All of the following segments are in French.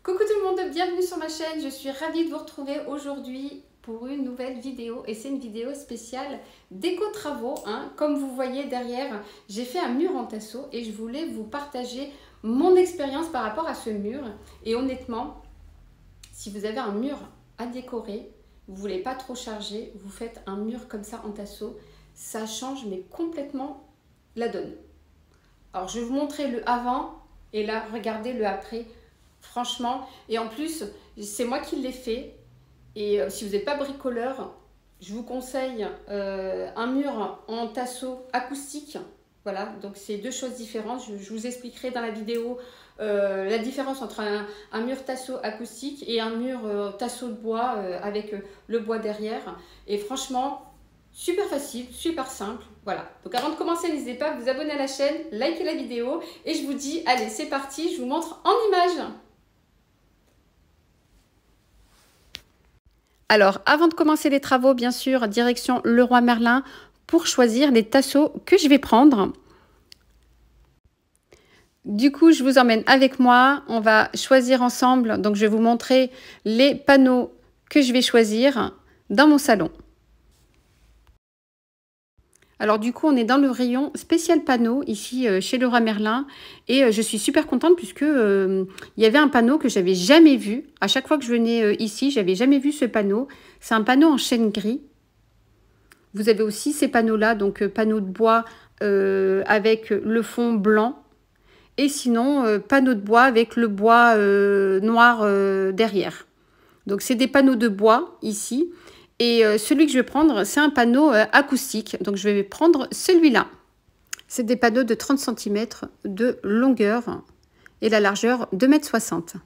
Coucou tout le monde, bienvenue sur ma chaîne, je suis ravie de vous retrouver aujourd'hui pour une nouvelle vidéo et c'est une vidéo spéciale déco-travaux. Comme vous voyez derrière, j'ai fait un mur en tasseau et je voulais vous partager mon expérience par rapport à ce mur. Et honnêtement, si vous avez un mur à décorer, vous ne voulez pas trop charger, vous faites un mur comme ça en tasseau, ça change mais complètement la donne. Alors je vais vous montrer le avant et là regardez le après. Franchement, et en plus, c'est moi qui l'ai fait. Et si vous n'êtes pas bricoleur, je vous conseille un mur en tasseau acoustique. Voilà, donc c'est deux choses différentes. Je vous expliquerai dans la vidéo la différence entre un mur tasseau acoustique et un mur tasseau de bois avec le bois derrière. Et franchement, super facile, super simple. Voilà, donc avant de commencer, n'hésitez pas à vous abonner à la chaîne, liker la vidéo. Et je vous dis, allez, c'est parti, je vous montre en images. Alors, avant de commencer les travaux, bien sûr, direction Leroy Merlin pour choisir les tasseaux que je vais prendre. Du coup, je vous emmène avec moi. On va choisir ensemble. Donc, je vais vous montrer les panneaux que je vais choisir dans mon salon. Alors du coup, on est dans le rayon spécial panneau ici chez Leroy Merlin et je suis super contente puisque il y avait un panneau que j'avais jamais vu. À chaque fois que je venais ici, j'avais jamais vu ce panneau. C'est un panneau en chêne gris. Vous avez aussi ces panneaux-là, donc panneau de bois avec le fond blanc et sinon panneau de bois avec le bois noir derrière. Donc c'est des panneaux de bois ici. Et celui que je vais prendre, c'est un panneau acoustique. Donc, je vais prendre celui-là. C'est des panneaux de 30 cm de longueur et la largeur 2,60 m.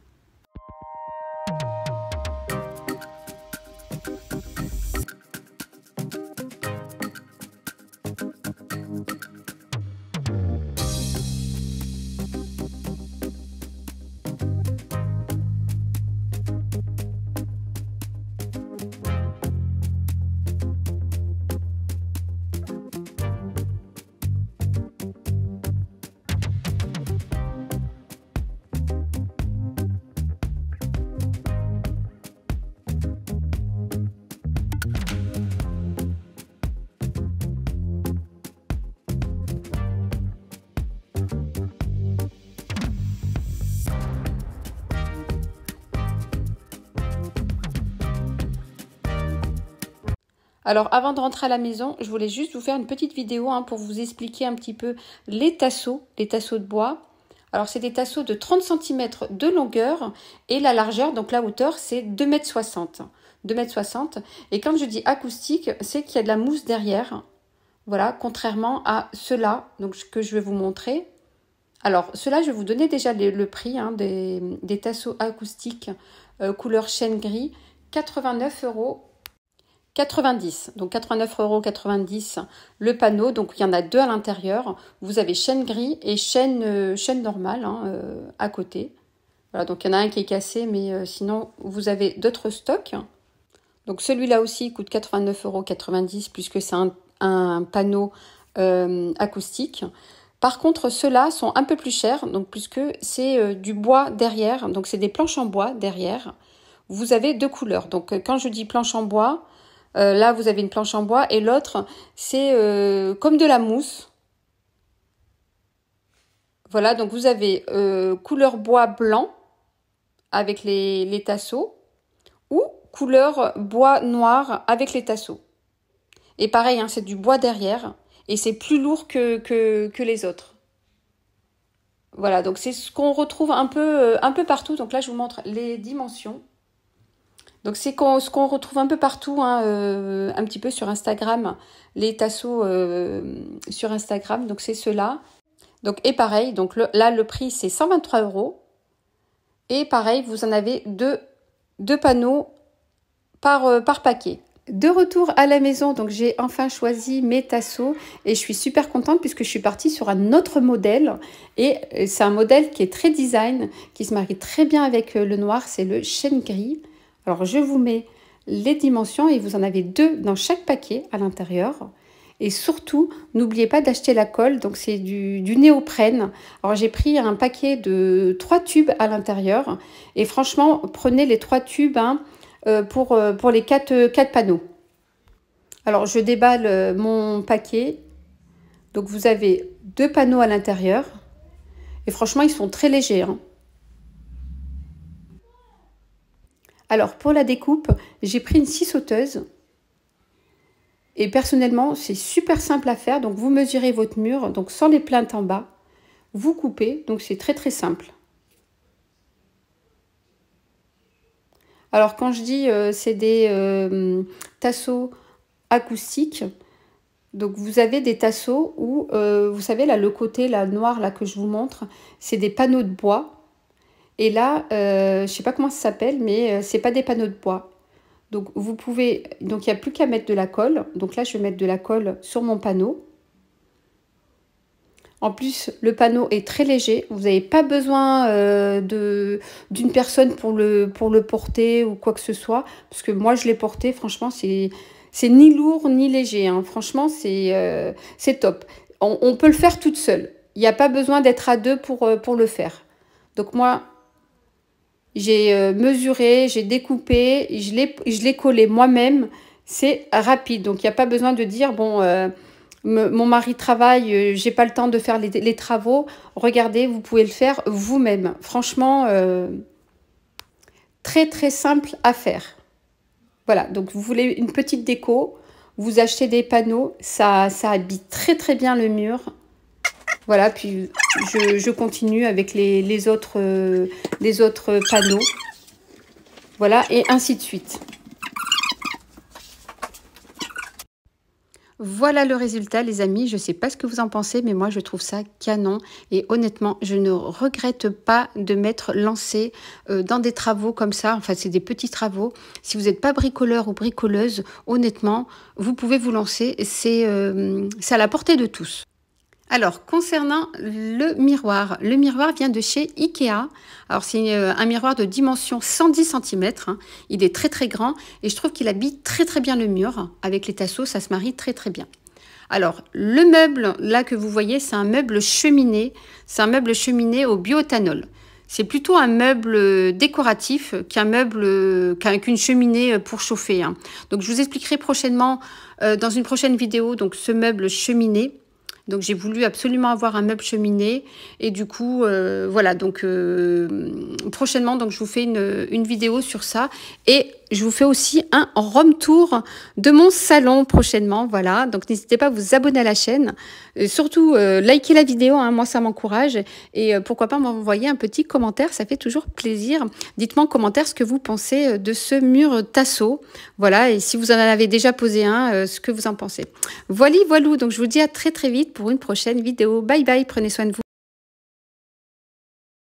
Alors, avant de rentrer à la maison, je voulais juste vous faire une petite vidéo pour vous expliquer un petit peu les tasseaux de bois. Alors, c'est des tasseaux de 30 cm de longueur et la largeur, donc la hauteur, c'est 2,60 m. 2,60 m. Et quand je dis acoustique, c'est qu'il y a de la mousse derrière. Voilà, contrairement à ceux-là que je vais vous montrer. Alors, ceux-là, je vais vous donner déjà le prix des tasseaux acoustiques couleur chêne gris, 89,90 €. Donc 89,90 € le panneau. Donc il y en a deux à l'intérieur. Vous avez chêne gris et chêne normal à côté. Voilà, donc il y en a un qui est cassé, mais sinon vous avez d'autres stocks. Donc celui-là aussi coûte 89,90 € puisque c'est un panneau acoustique. Par contre, ceux-là sont un peu plus chers, donc puisque c'est du bois derrière. Donc c'est des planches en bois derrière. Vous avez deux couleurs. Donc quand je dis planche en bois, là, vous avez une planche en bois et l'autre, c'est comme de la mousse. Voilà, donc vous avez couleur bois blanc avec les tasseaux ou couleur bois noir avec les tasseaux. Et pareil, c'est du bois derrière et c'est plus lourd que les autres. Voilà, donc c'est ce qu'on retrouve un peu partout. Donc là, je vous montre les dimensions. Donc c'est ce qu'on retrouve un peu partout, un petit peu sur Instagram, les tasseaux sur Instagram. Donc c'est ceux-là. Donc et pareil, donc là le prix c'est 123 €. Et pareil, vous en avez deux panneaux par paquet. De retour à la maison, donc j'ai enfin choisi mes tasseaux et je suis super contente puisque je suis partie sur un autre modèle. Et c'est un modèle qui est très design, qui se marie très bien avec le noir, c'est le chêne gris. Alors, je vous mets les dimensions et vous en avez deux dans chaque paquet à l'intérieur. Et surtout, n'oubliez pas d'acheter la colle, donc c'est du néoprène. Alors j'ai pris un paquet de 3 tubes à l'intérieur. Et franchement, prenez les 3 tubes hein, pour les 4 panneaux. Alors je déballe mon paquet. Donc vous avez 2 panneaux à l'intérieur. Et franchement, ils sont très légers. Hein. Alors pour la découpe, j'ai pris une scie sauteuse. Et personnellement, c'est super simple à faire. Donc, vous mesurez votre mur, donc sans les plaintes en bas. Vous coupez, donc c'est très très simple. Alors, quand je dis c'est des tasseaux acoustiques, donc vous avez des tasseaux où, vous savez, là, le côté là, noir là, que je vous montre, c'est des panneaux de bois. Et là, je ne sais pas comment ça s'appelle, mais c'est pas des panneaux de bois. Donc, vous pouvez, donc il n'y a plus qu'à mettre de la colle. Donc là, je vais mettre de la colle sur mon panneau. En plus, le panneau est très léger. Vous n'avez pas besoin d'une personne pour le porter ou quoi que ce soit. Parce que moi, je l'ai porté. Franchement, c'est ni lourd ni léger. Hein. Franchement, c'est top. On peut le faire toute seule. Il n'y a pas besoin d'être à deux pour le faire. Donc moi, j'ai mesuré, j'ai découpé, je l'ai collé moi-même. C'est rapide. Donc, il n'y a pas besoin de dire, bon, mon mari travaille, j'ai pas le temps de faire les travaux. Regardez, vous pouvez le faire vous-même. Franchement, très, très simple à faire. Voilà, donc vous voulez une petite déco, vous achetez des panneaux. Ça habille très, très bien le mur. Voilà, puis je continue avec les autres panneaux. Voilà, et ainsi de suite. Voilà le résultat, les amis. Je ne sais pas ce que vous en pensez, mais moi, je trouve ça canon. Et honnêtement, je ne regrette pas de m'être lancée dans des travaux comme ça. Enfin, c'est des petits travaux. Si vous n'êtes pas bricoleur ou bricoleuse, honnêtement, vous pouvez vous lancer. C'est à la portée de tous. Alors, concernant le miroir vient de chez Ikea. Alors, c'est un miroir de dimension 110 cm. Hein. Il est très, très grand et je trouve qu'il habille très, très bien le mur. Avec les tasseaux, ça se marie très, très bien. Alors, le meuble, là, que vous voyez, c'est un meuble cheminée. C'est un meuble cheminée au bioéthanol. C'est plutôt un meuble décoratif qu'une cheminée pour chauffer. Hein. Donc, je vous expliquerai prochainement, dans une prochaine vidéo, donc ce meuble cheminée. Donc, j'ai voulu absolument avoir un meuble cheminée. Et du coup, voilà. Donc, prochainement, donc, je vous fais une vidéo sur ça. Et je vous fais aussi un room tour de mon salon prochainement. Voilà. Donc, n'hésitez pas à vous abonner à la chaîne. Surtout, likez la vidéo. Hein, moi, ça m'encourage. Et pourquoi pas m'envoyer un petit commentaire. Ça fait toujours plaisir. Dites-moi en commentaire ce que vous pensez de ce mur tasseau. Voilà. Et si vous en avez déjà posé un, ce que vous en pensez. Voilà. Donc, je vous dis à très, très vite pour une prochaine vidéo. Bye bye, prenez soin de vous.